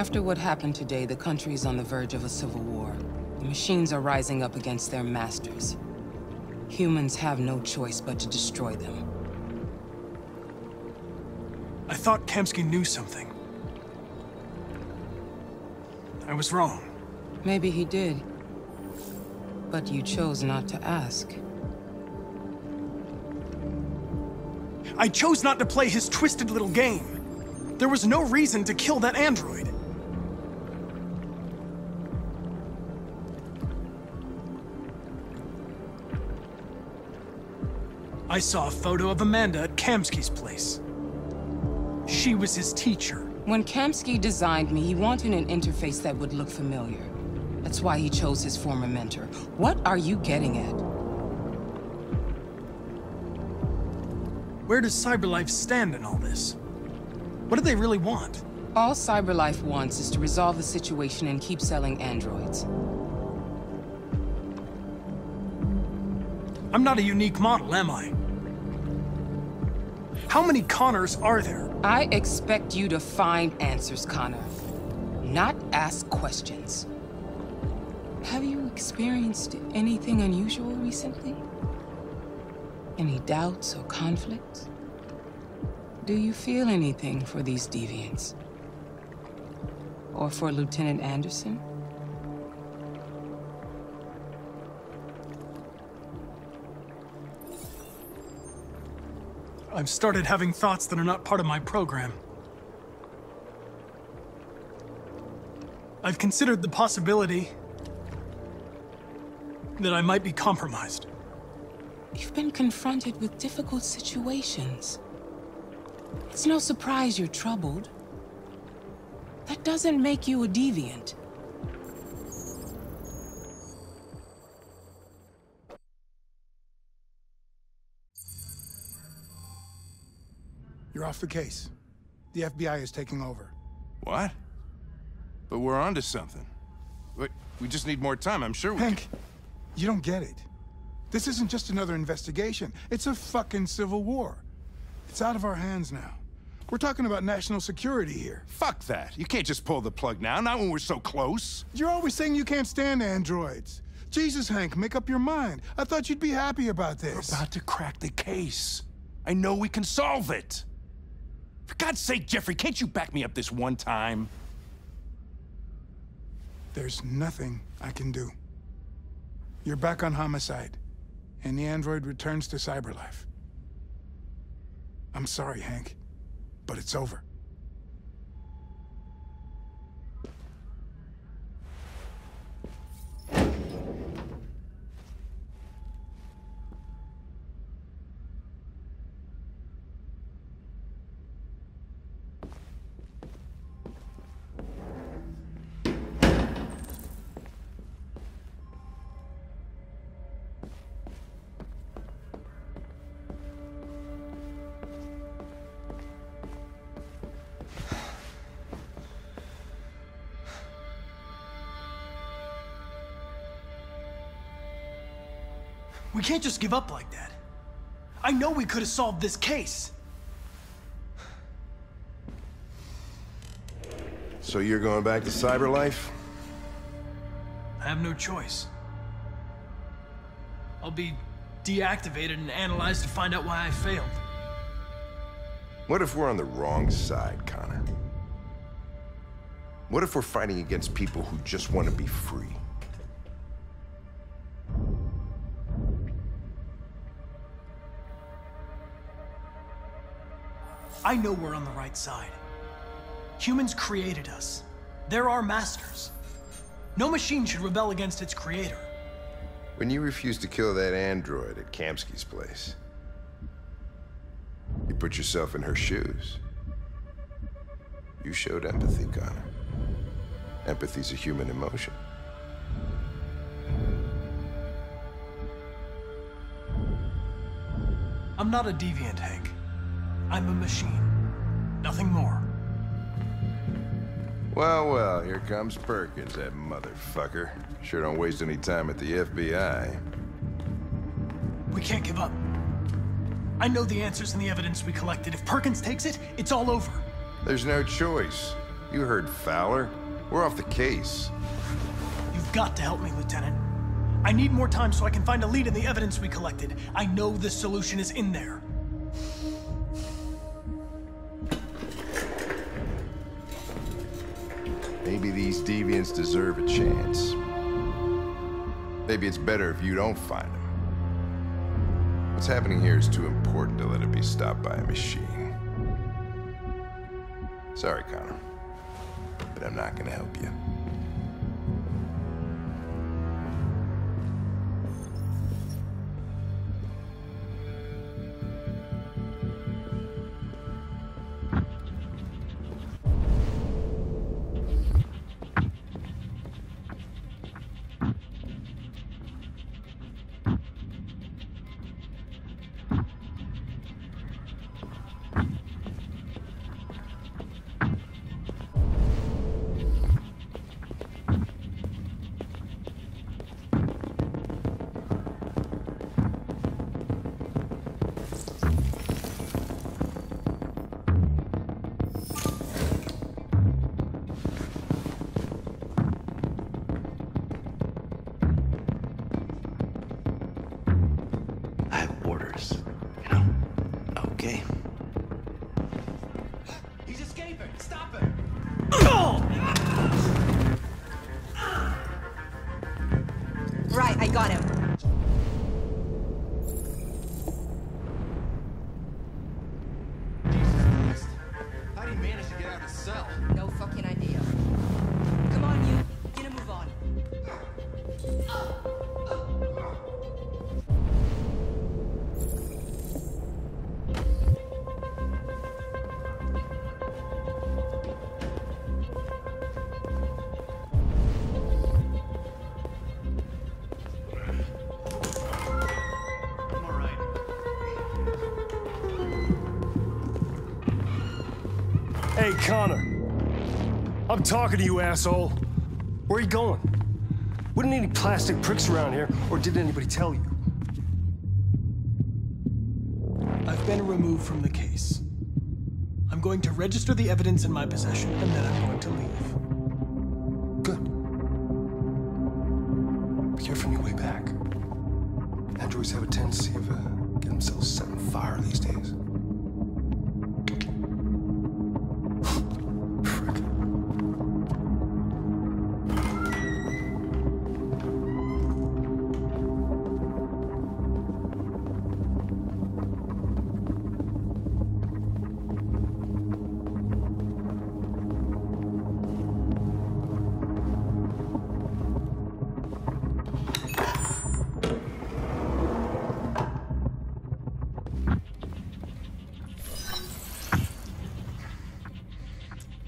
After what happened today, the country is on the verge of a civil war. The machines are rising up against their masters. Humans have no choice but to destroy them. I thought Kamsky knew something. I was wrong. Maybe he did. But you chose not to ask. I chose not to play his twisted little game. There was no reason to kill that android. I saw a photo of Amanda at Kamsky's place. She was his teacher. When Kamsky designed me, he wanted an interface that would look familiar. That's why he chose his former mentor. What are you getting at? Where does CyberLife stand in all this? What do they really want? All CyberLife wants is to resolve the situation and keep selling androids. I'm not a unique model, am I? How many Connors are there? I expect you to find answers, Connor. Not ask questions. Have you experienced anything unusual recently? Any doubts or conflicts? Do you feel anything for these deviants? Or for Lieutenant Anderson? I've started having thoughts that are not part of my program. I've considered the possibility that I might be compromised. You've been confronted with difficult situations. It's no surprise you're troubled. That doesn't make you a deviant. You're off the case. The FBI is taking over. What? But we're onto something. Wait, we just need more time, I'm sure we Hank, you don't get it. This isn't just another investigation. It's a fucking civil war. It's out of our hands now. We're talking about national security here. Fuck that. You can't just pull the plug now, not when we're so close. You're always saying you can't stand androids. Jesus, Hank, make up your mind. I thought you'd be happy about this. We're about to crack the case. I know we can solve it. For God's sake, Jeffrey, can't you back me up this one time? There's nothing I can do. You're back on homicide, and the android returns to CyberLife. I'm sorry, Hank, but it's over. We can't just give up like that. I know we could have solved this case. So you're going back to CyberLife? I have no choice. I'll be deactivated and analyzed to find out why I failed. What if we're on the wrong side, Connor? What if we're fighting against people who just want to be free? I know we're on the right side. Humans created us. They're our masters. No machine should rebel against its creator. When you refused to kill that android at Kamsky's place, you put yourself in her shoes. You showed empathy, Connor. Empathy's a human emotion. I'm not a deviant, Hank. I'm a machine. Nothing more. Well, well, here comes Perkins, that motherfucker. Sure don't waste any time at the FBI. We can't give up. I know the answers and the evidence we collected. If Perkins takes it, it's all over. There's no choice. You heard Fowler. We're off the case. You've got to help me, Lieutenant. I need more time so I can find a lead in the evidence we collected. I know the solution is in there. Maybe these deviants deserve a chance. Maybe it's better if you don't find them. What's happening here is too important to let it be stopped by a machine. Sorry, Connor, but I'm not gonna help you. Okay. He's escaping! Stop him! Right, I got him. How do you manage to get out of his cell? No fucking idea. Come on, you. Get a move on. Hey, Connor. I'm talking to you, asshole. Where are you going? Wouldn't any plastic pricks around here, or did anybody tell you? I've been removed from the case. I'm going to register the evidence in my possession, and then I'm going to leave. Good. Be careful on your way back. Androids have a tendency of getting themselves set on fire these days.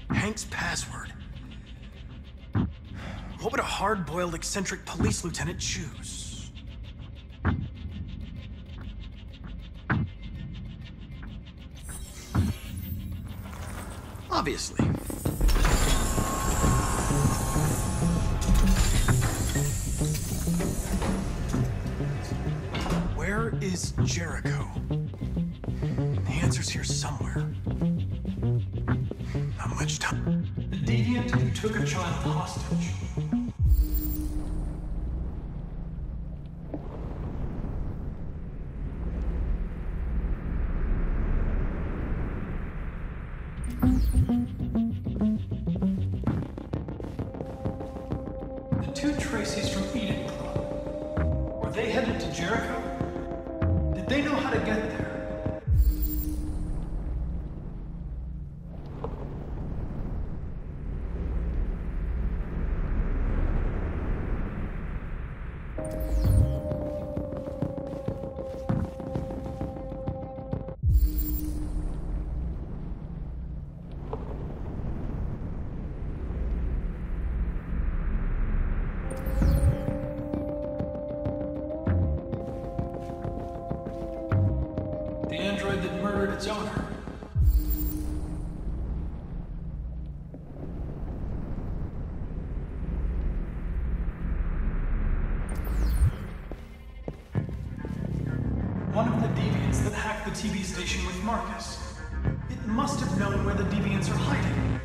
Hank's password. What would a hard-boiled, eccentric police lieutenant choose? Obviously. Where is Jericho? The answer's here somewhere. Not much time. The deviant who took a child hostage. The two Traceys from Eden Club. Were they headed to Jericho? Did they know how to get there? The android that murdered its owner. One of the deviants that hacked the TV station with Marcus. It must have known where the deviants are hiding.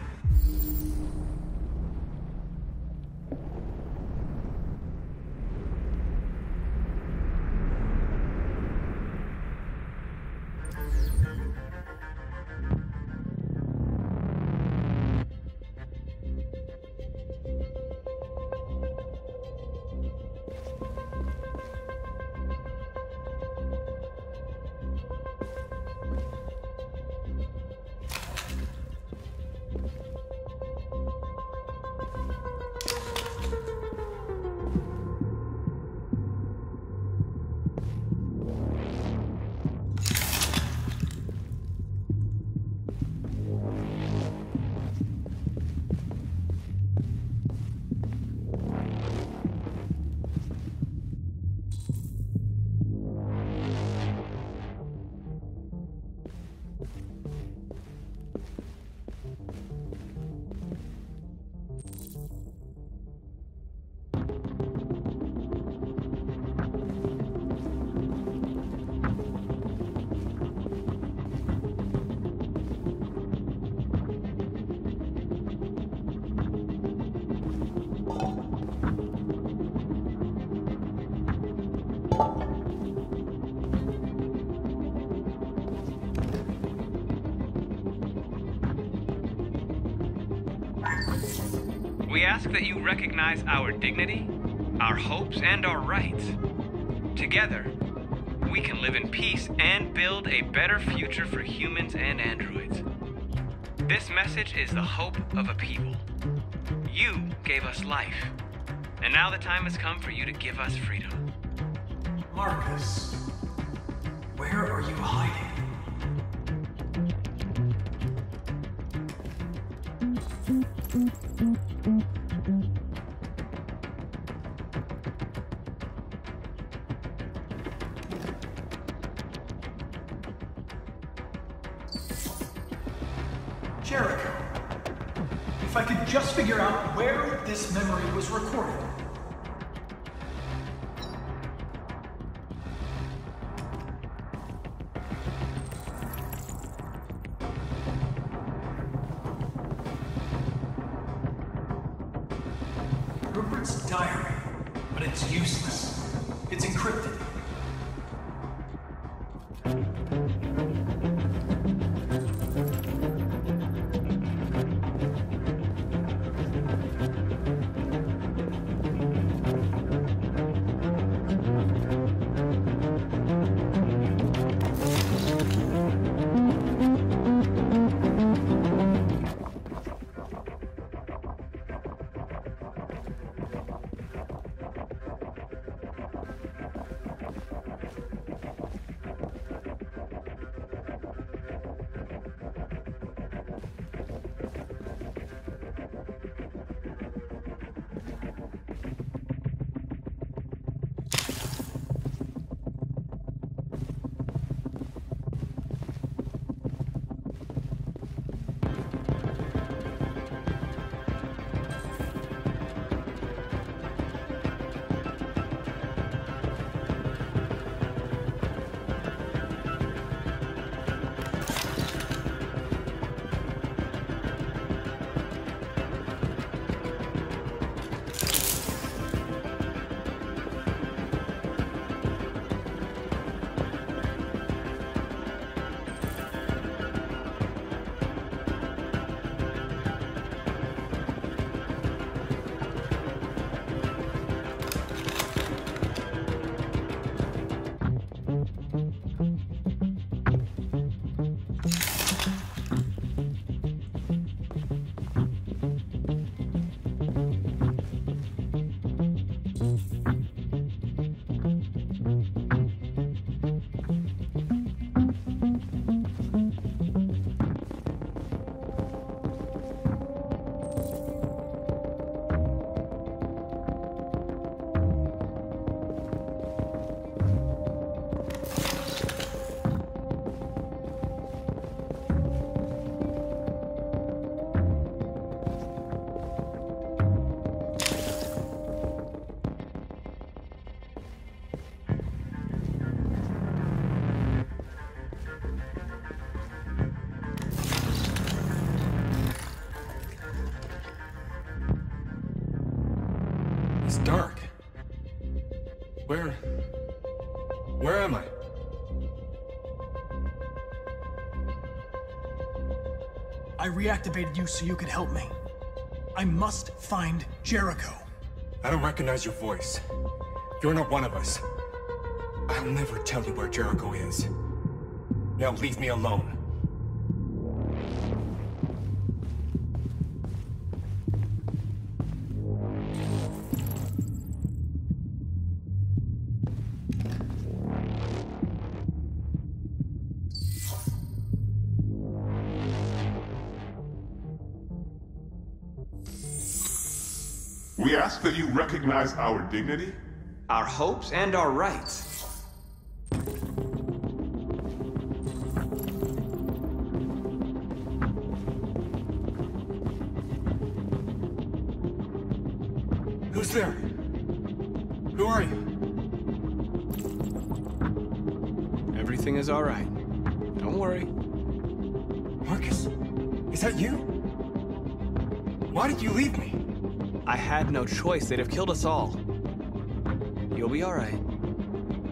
We ask that you recognize our dignity, our hopes, and our rights. Together, we can live in peace and build a better future for humans and androids. This message is the hope of a people. You gave us life, and now the time has come for you to give us freedom. Marcus, where are you hiding? Jericho. If I could just figure out where this memory was recorded. Rupert's diary, but it's useless. It's encrypted. Dark. Where am I? I reactivated you so you could help me. I must find Jericho. I don't recognize your voice. You're not one of us. I'll never tell you where Jericho is. Now leave me alone. We ask that you recognize our dignity, our hopes, and our rights. Who's there? Who are you? Everything is all right. Don't worry. Marcus, is that you? Why did you leave me? I had no choice. They'd have killed us all. You'll be all right.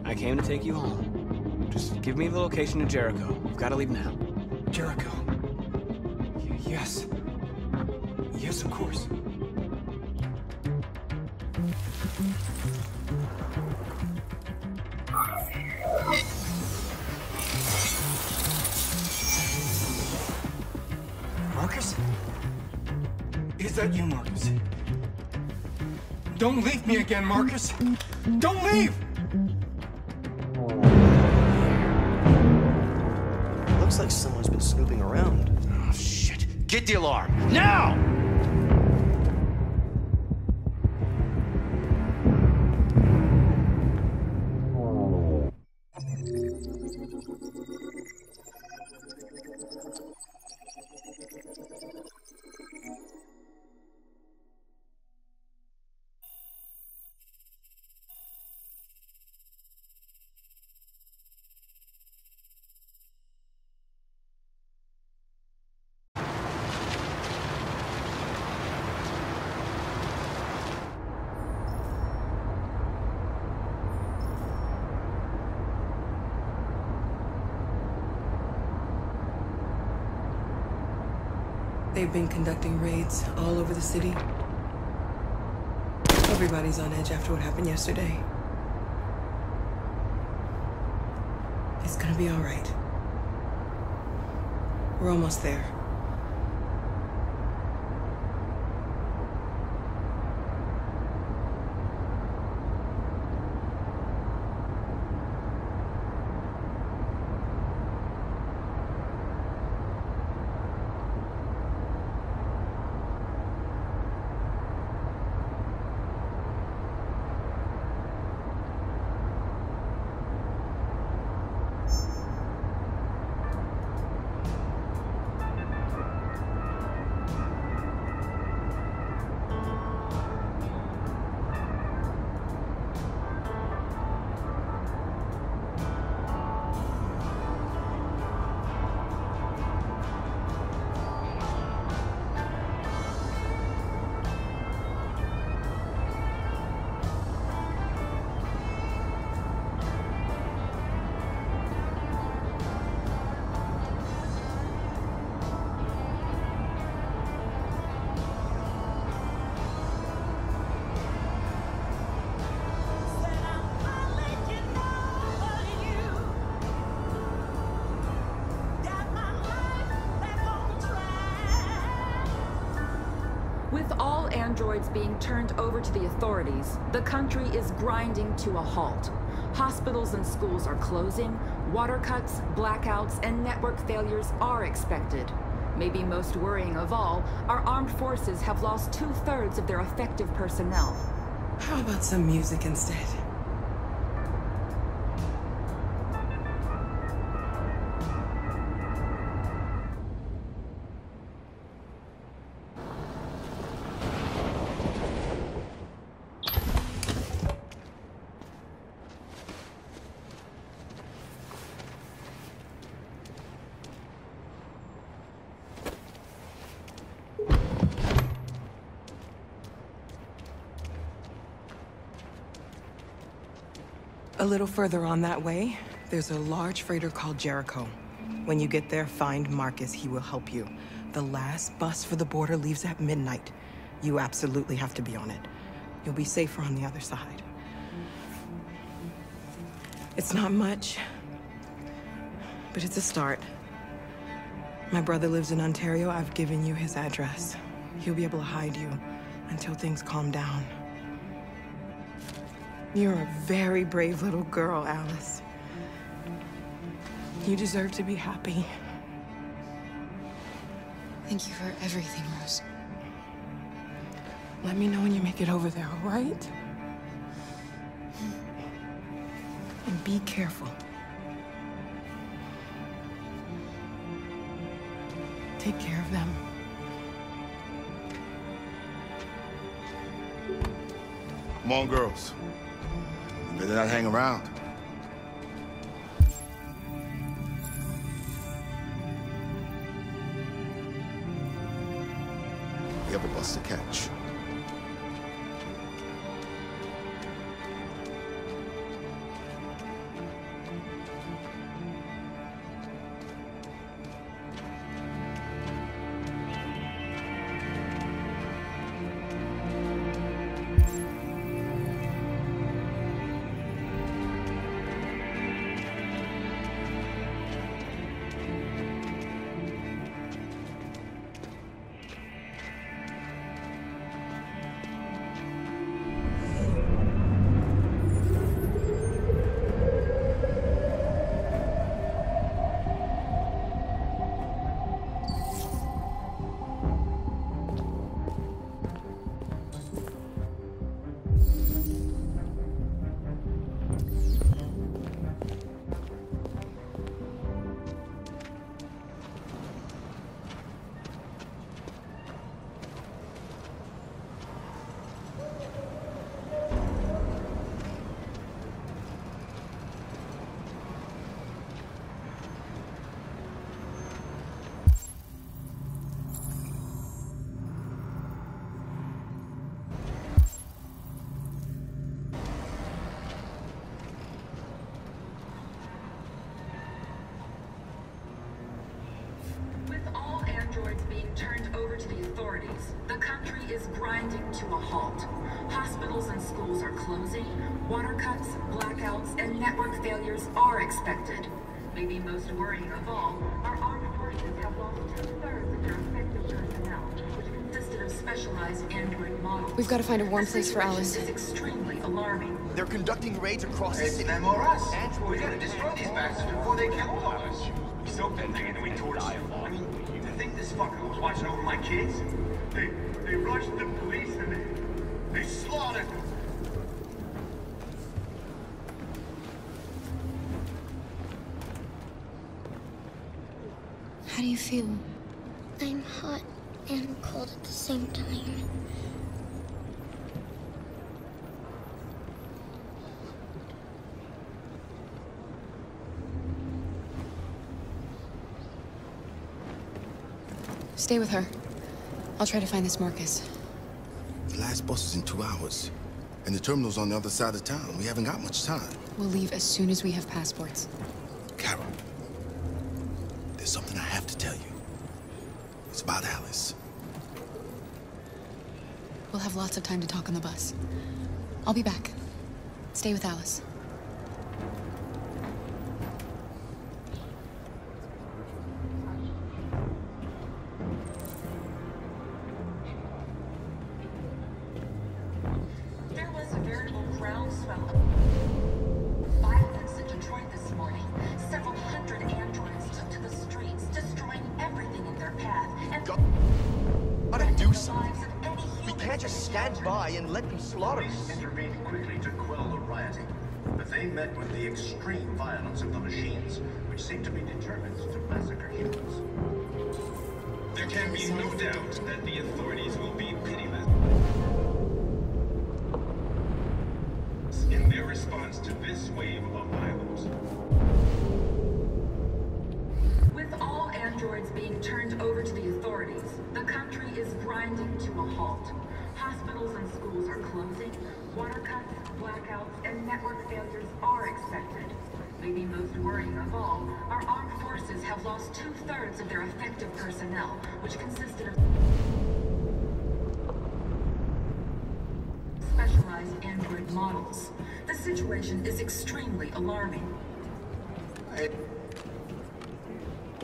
I came to take you home. Just give me the location to Jericho. We've got to leave now. Jericho. Yes. Yes, of course. that you, Marcus? Don't leave me again, Marcus! Don't leave! Looks like someone's been snooping around. Oh, shit. Get the alarm. Now! They've been conducting raids all over the city. Everybody's on edge after what happened yesterday. It's gonna be all right. We're almost there. With all androids being turned over to the authorities, the country is grinding to a halt. Hospitals and schools are closing, water cuts, blackouts, and network failures are expected. Maybe most worrying of all, our armed forces have lost 2/3 of their effective personnel. How about some music instead? A little further on that way, there's a large freighter called Jericho. When you get there, find Marcus. He will help you. The last bus for the border leaves at midnight. You absolutely have to be on it. You'll be safer on the other side. It's not much, but it's a start. My brother lives in Ontario. I've given you his address. He'll be able to hide you until things calm down. You're a very brave little girl, Alice. You deserve to be happy. Thank you for everything, Rose. Let me know when you make it over there, all right? And be careful. Take care of them. Come on, girls. You better not hang around. We have a bus to catch. androids being turned over to the authorities. The country is grinding to a halt. Hospitals and schools are closing. Water cuts, blackouts, and network failures are expected. Maybe most worrying of all, our armed forces have lost 2/3 of their effective personnel, which consisted of specialized android models. We've got to find a warm place for Alice. This is extremely alarming. They're conducting raids across the It's city. them or us. We gotta destroy these bastards before they kill all of us. Soak that thing and then we torch it. I mean, you think this fucker was watching over my kids? They rushed the police and they slaughtered them. How do you feel? I'm hot and cold at the same time. Stay with her. I'll try to find this Marcus. The last bus is in 2 hours. And the terminal's on the other side of town. We haven't got much time. We'll leave as soon as we have passports. Carol, there's something I have to tell you. It's about Alice. We'll have lots of time to talk on the bus. I'll be back. Stay with Alice. There was a veritable groundswell of violence in Detroit this morning. Several hundred androids took to the streets, destroying everything in their path, and Gotta do the something. lives of any We human. can't just stand by and let them slaughter Police us. intervened quickly to quell the rioting, but they met with the extreme violence of the machines, which seem to be determined to massacre humans. There can be no doubt that the authorities will be pitiless in their response to this wave of violence. With all androids being turned over to the authorities, the country is grinding to a halt. Hospitals and schools are closing. Water cuts, blackouts, and network failures are expected. Maybe most worrying of all, our armed forces have lost 2/3 of their effective personnel, which consisted of specialized android models. The situation is extremely alarming.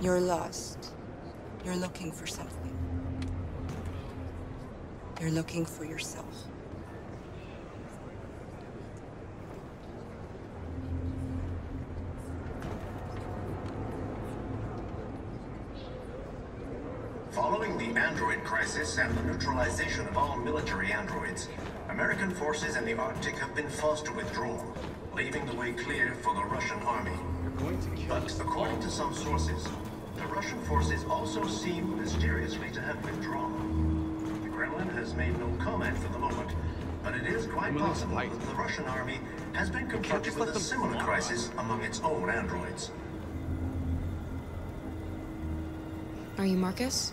You're lost. You're looking for something. You're looking for yourself. Following the android crisis and the neutralization of all military androids, American forces in the Arctic have been forced to withdraw, leaving the way clear for the Russian army. But according to some sources, the Russian forces also seem mysteriously to have withdrawn. The Kremlin has made no comment for the moment, but it is quite possible that the Russian army has been confronted with a similar crisis among its own androids. Are you Marcus?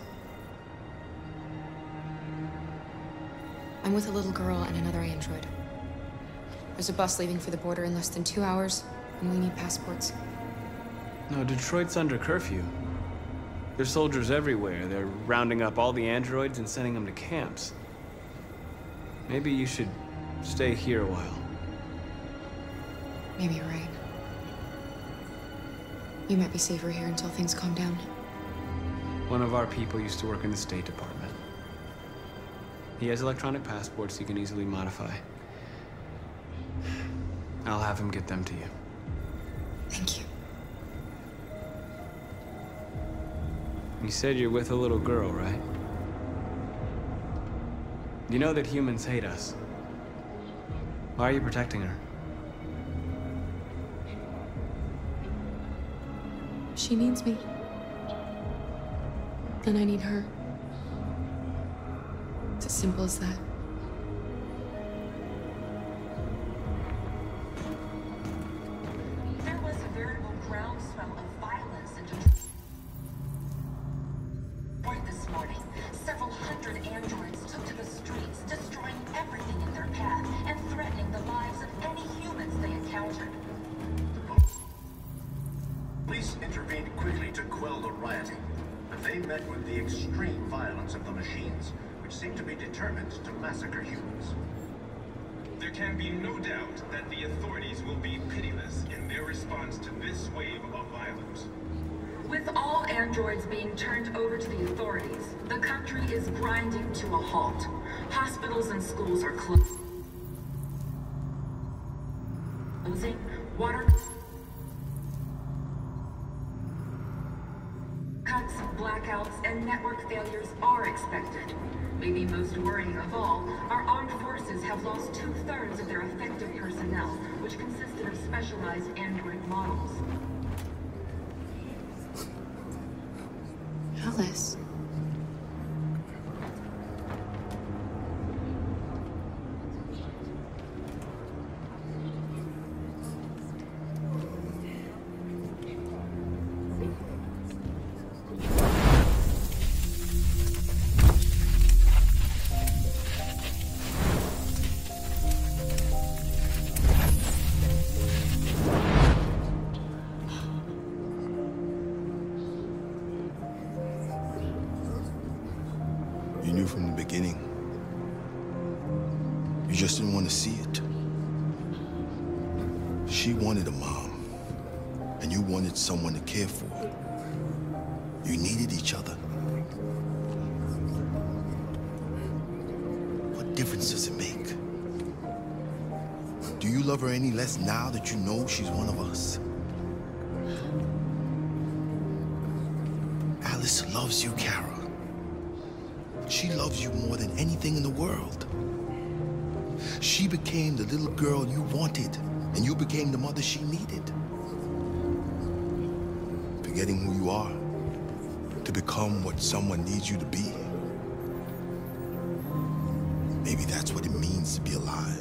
I'm with a little girl and another android. There's a bus leaving for the border in less than 2 hours, and we need passports. No, Detroit's under curfew. There's soldiers everywhere. They're rounding up all the androids and sending them to camps. Maybe you should stay here a while. Maybe you're right. You might be safer here until things calm down. One of our people used to work in the State Department. He has electronic passports he can easily modify. I'll have him get them to you. Thank you. You said you're with a little girl, right? You know that humans hate us. Why are you protecting her? She needs me. And I need her. It's as simple as that. There was a veritable groundswell of violence in Detroit this morning. Several hundred androids took to the streets, destroying everything in their path and threatening the lives of any humans they encountered. Police intervened quickly to quell the rioting, but they met with the extreme violence of the machines, which seem to be determined to massacre humans. There can be no doubt that the authorities will be pitiless in their response to this wave of violence. With all androids being turned over to the authorities, the country is grinding to a halt. Hospitals and schools are closing. Water cuts, blackouts, and network failures are expected. Maybe most worrying of all, our armed forces have lost 2/3 of their effective personnel, which consisted of specialized android models. Alice. You knew from the beginning. You just didn't want to see it. She wanted a mom, and you wanted someone to care for. You needed each other. What difference does it make? Do you love her any less now that you know she's one of us? Alice loves you, Kara. She loves you more than anything in the world. She became the little girl you wanted, and you became the mother she needed. Forgetting who you are to become what someone needs you to be. Maybe that's what it means to be alive.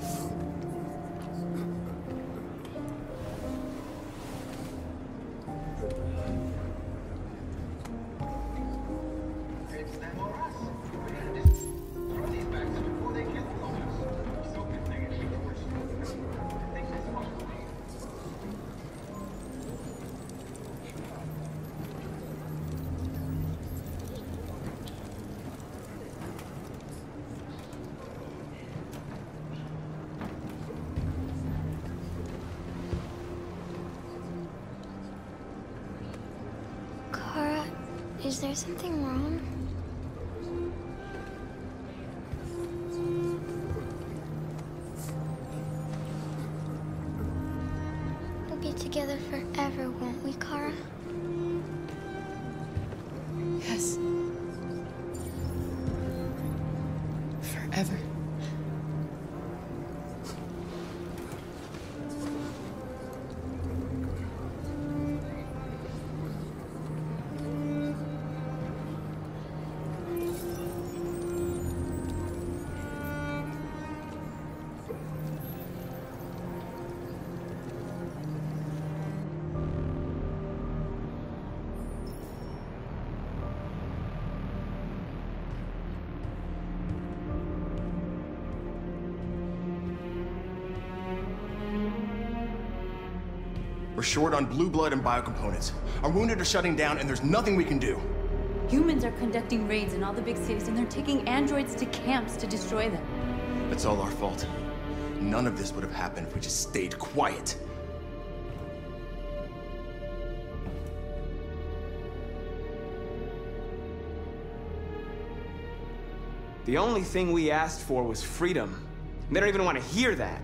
Is there something wrong? We'll be together forever, won't we, Kara? Yes. Forever. We're short on blue blood and biocomponents. Our wounded are shutting down, and there's nothing we can do. Humans are conducting raids in all the big cities, and they're taking androids to camps to destroy them. It's all our fault. None of this would have happened if we just stayed quiet. The only thing we asked for was freedom. And they don't even want to hear that.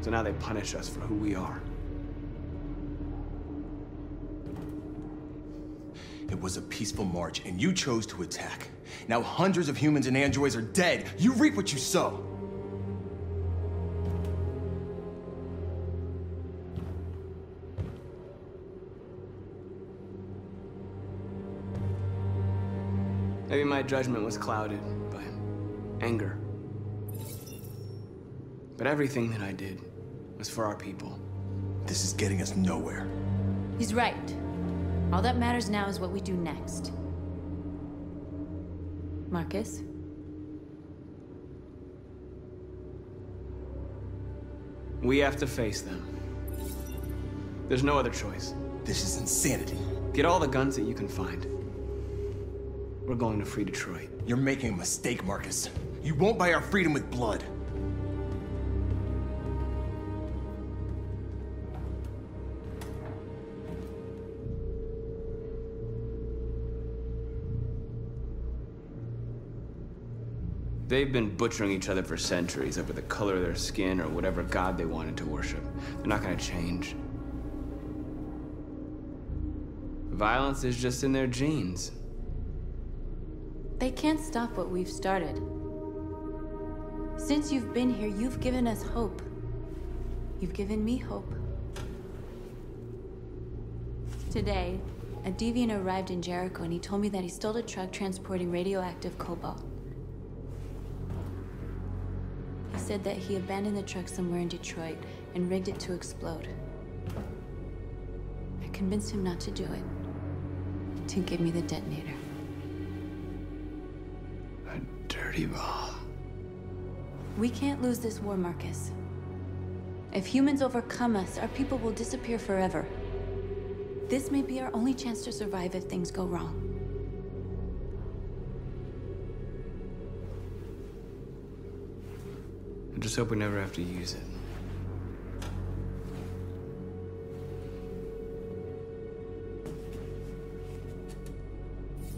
So now they punish us for who we are. It was a peaceful march, and you chose to attack. Now hundreds of humans and androids are dead. You reap what you sow. Maybe my judgment was clouded by anger. But everything that I did was for our people. This is getting us nowhere. He's right. All that matters now is what we do next. Marcus? We have to face them. There's no other choice. This is insanity. Get all the guns that you can find. We're going to free Detroit. You're making a mistake, Marcus. You won't buy our freedom with blood. They've been butchering each other for centuries over the color of their skin or whatever god they wanted to worship. They're not gonna change. Violence is just in their genes. They can't stop what we've started. Since you've been here, you've given us hope. You've given me hope. Today, a deviant arrived in Jericho and he told me that he stole a truck transporting radioactive cobalt. He said that he abandoned the truck somewhere in Detroit and rigged it to explode. I convinced him not to do it, to give me the detonator. A dirty bomb. We can't lose this war, Marcus. If humans overcome us, our people will disappear forever. This may be our only chance to survive if things go wrong. I just hope we never have to use it.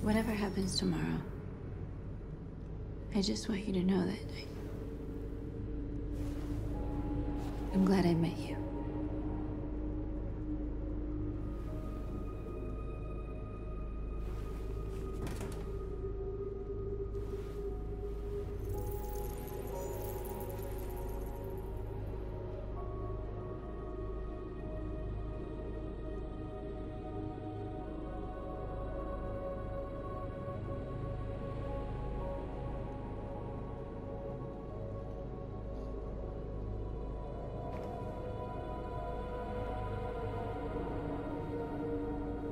Whatever happens tomorrow, I just want you to know that I'm glad I met you.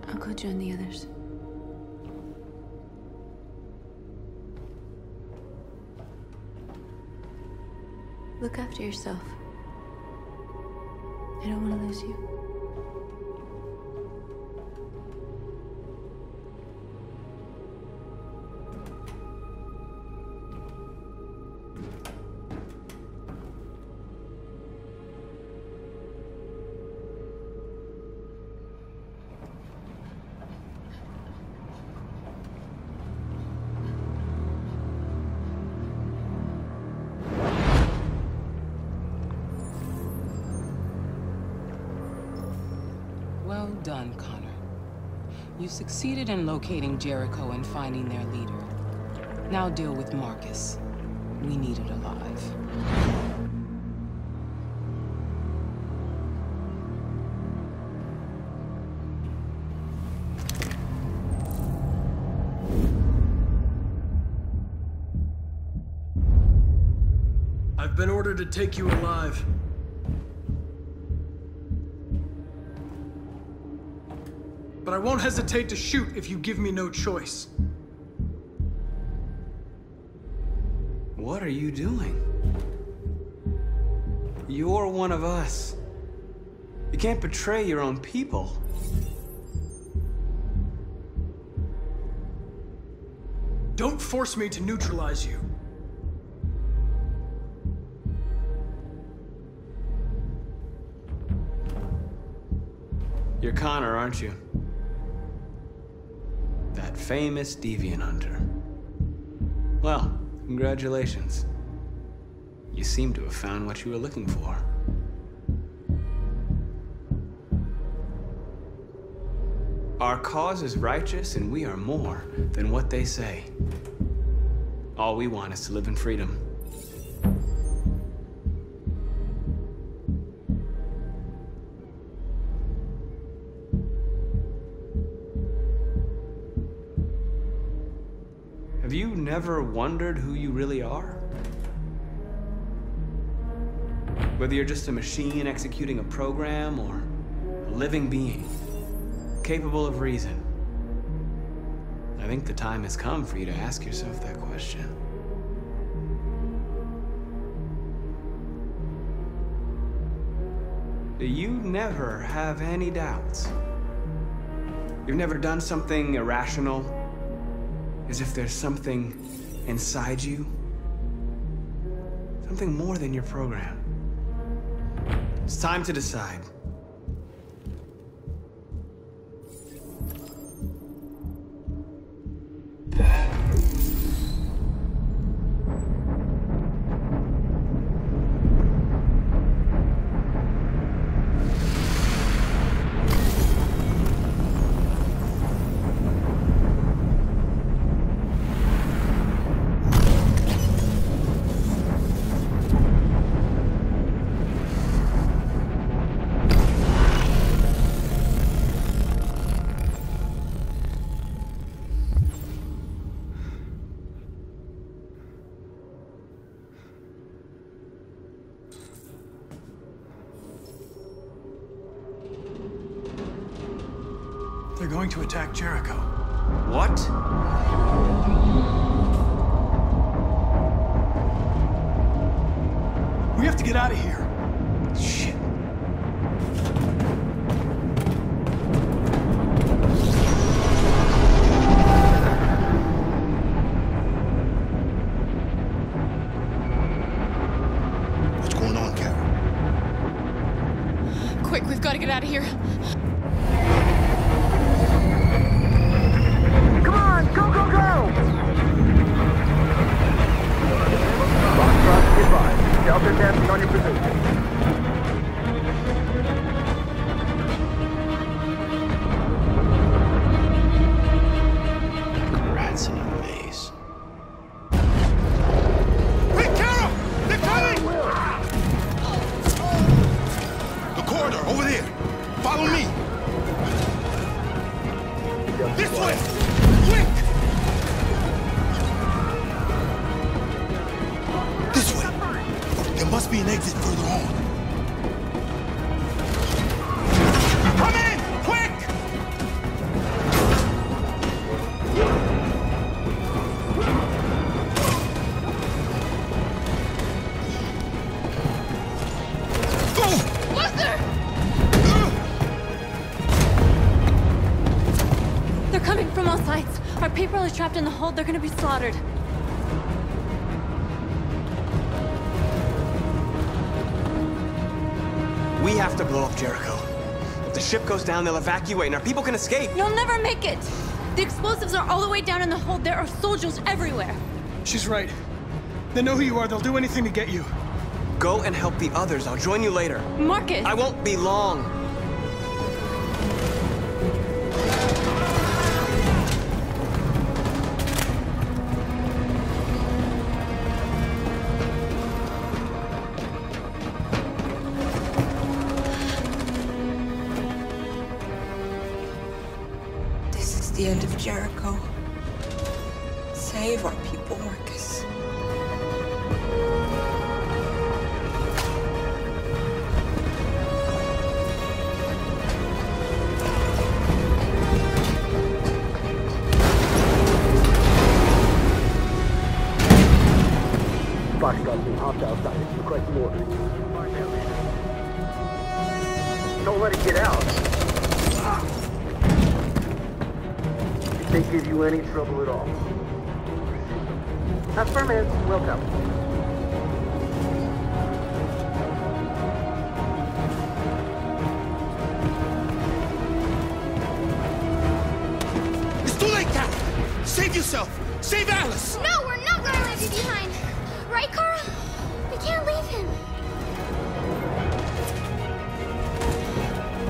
I'll go join the others. Look after yourself. I don't want to lose you. Well done, Connor. You succeeded in locating Jericho and finding their leader. Now deal with Marcus. We need it alive. I've been ordered to take you alive. But I won't hesitate to shoot if you give me no choice. What are you doing? You're one of us. You can't betray your own people. Don't force me to neutralize you. You're Connor, aren't you? That famous deviant hunter. Well, congratulations. You seem to have found what you were looking for. Our cause is righteous, and we are more than what they say. All we want is to live in freedom. Have you never wondered who you really are? Whether you're just a machine executing a program or a living being, capable of reason. I think the time has come for you to ask yourself that question. Do you never have any doubts? You've never done something irrational? as if there's something inside you, something more than your program. It's time to decide. They're going to attack Jericho. What? We have to get out of here. Shit. What's going on, Kara? Quick, we've got to get out of here. Come on, go, go, go! Foxtrot, goodbye. Delta advancing on your position. Rats in a maze. Hey, Carol! They're coming! The corridor, over there. Follow me. This way! Quick! This way. There must be an exit further on. Come in! Quick! They're coming from all sides. Our people are trapped in the hold. They're gonna be slaughtered. We have to blow up Jericho. If the ship goes down, they'll evacuate and our people can escape. You'll never make it! The explosives are all the way down in the hold. There are soldiers everywhere. She's right. They know who you are. They'll do anything to get you. Go and help the others. I'll join you later. Marcus! I won't be long. This is the end of Jericho. Save our people, Marcus. Foxtrot being hopped outside. Requesting orders. Don't let it get out. If they give you any trouble at all. Affirmative. Welcome. It's too late, Carol. Save yourself. Save Alice. No, we're not gonna leave you behind. Right, Carl? We can't leave him.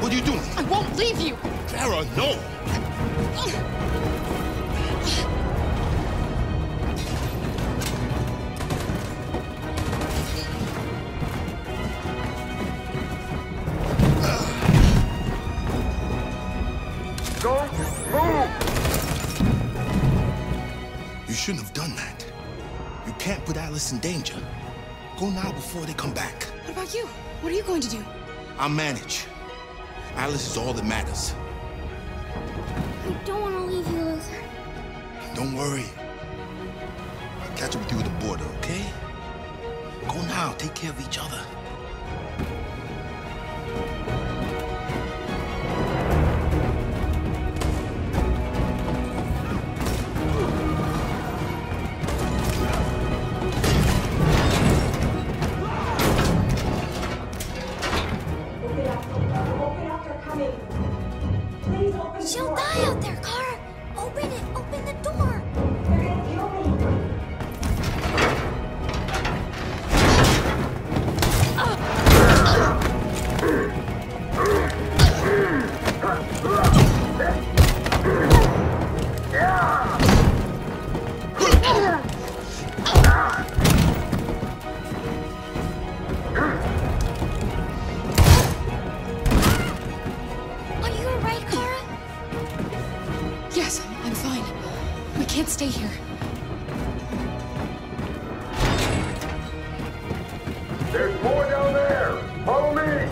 What are you doing? I won't leave you. Kara, no. Go, move! You shouldn't have done that. You can't put Alice in danger. Go now before they come back. What about you? What are you going to do? I'll manage. Alice is all that matters. I don't want to leave you, Luther. Don't worry. I'll catch up with you at the border, okay? Go now. Take care of each other. out there, Kara! Open it! Open the door! They're gonna kill me! Are you alright, Kara? Yes, I'm fine. We can't stay here. There's more down there! Follow me!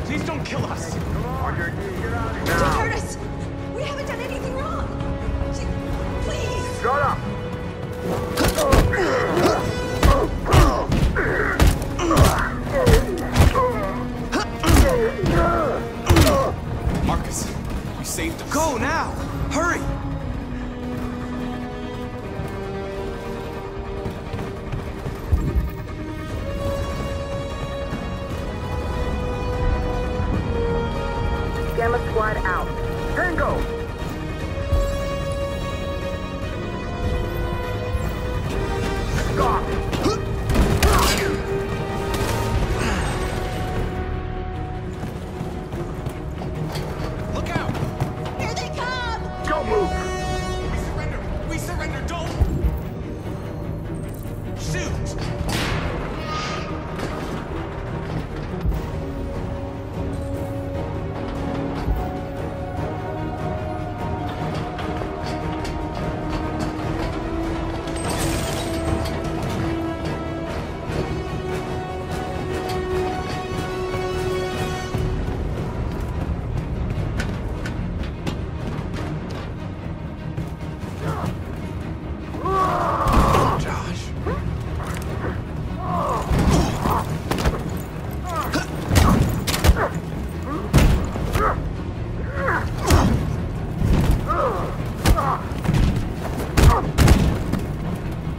Please don't kill us! On your knees, get out of here! Don't hurt us! We haven't done anything wrong! Please! Shut up! Marcus, you saved us. Go now! Hurry! Gamma Squad out. Tango! Stop! Look out! Here they come! Don't move! We surrender! We surrender! Don't! Shoot!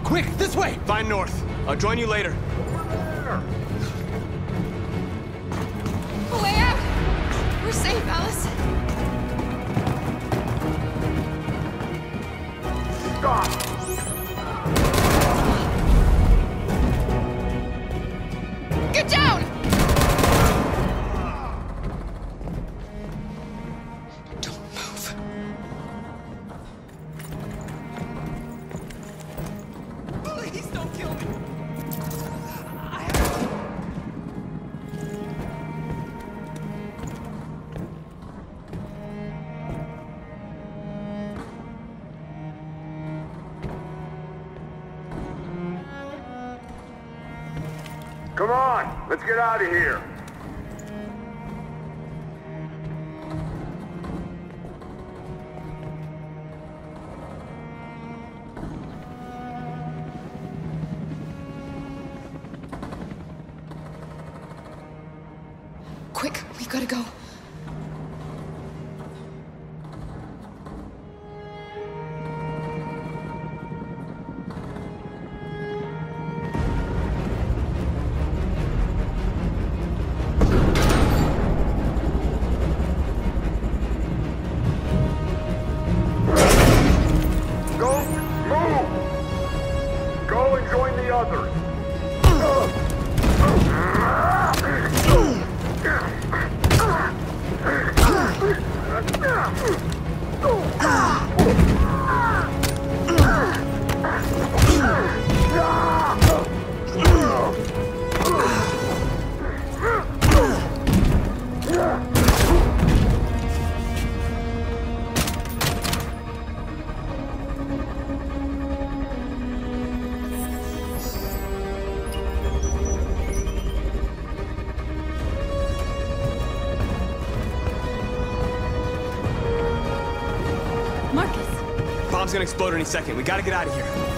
Quick, this way! Find North. I'll join you later. A way out! We're safe, Alice. Stop! Get down! Don't move. Please don't kill me! Come on! Let's get out of here! Quick, we gotta go. Don't move! Go and join the others! Bomb's gonna explode any second. We gotta get out of here.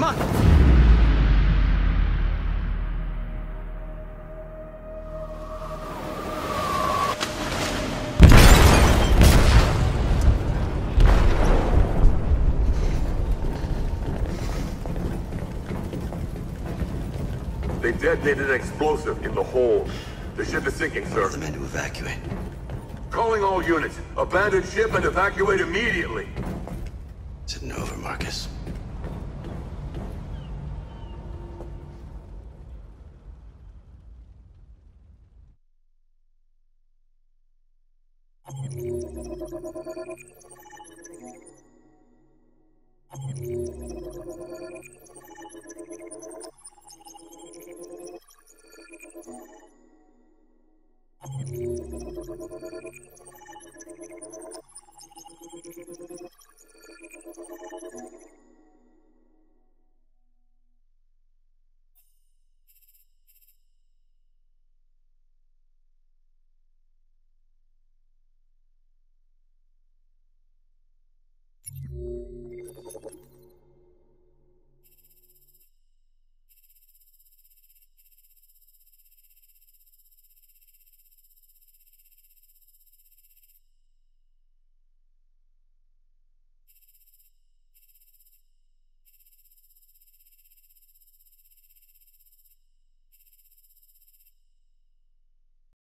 Come on! They detonated an explosive in the hold. The ship is sinking, sir. The men to evacuate. Calling all units. Abandon ship and evacuate immediately. Sitting over, Marcus. You